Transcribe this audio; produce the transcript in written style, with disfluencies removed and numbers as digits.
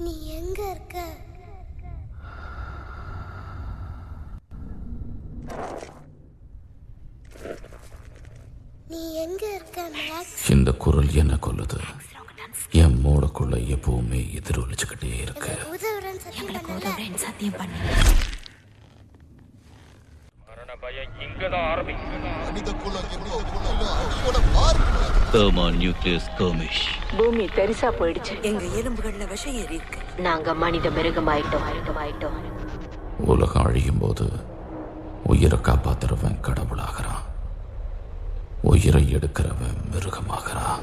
நீ எங்க இருக்க? நீ எங்க இருக்க மேக்ஸ்? இந்த குரல் என்ன கொல்லுது? என் மூளைக்குள்ள எப்பவுமே எதிரொலிச்சுக்கிட்டே இருக்கு. சத்தியம் பண்ண பூமி பெருசா போயிடுச்சு. எங்க எலும்புகள்ல விஷம் ஏறி இருக்கு. நாங்க மனித மிருகமாயிட்டோம். உலகம் அழியும் போது உயிரை காப்பாத்துறவன் கடவுளாகிறான், உயிரை எடுக்கிறவன் மிருகமாகிறான்.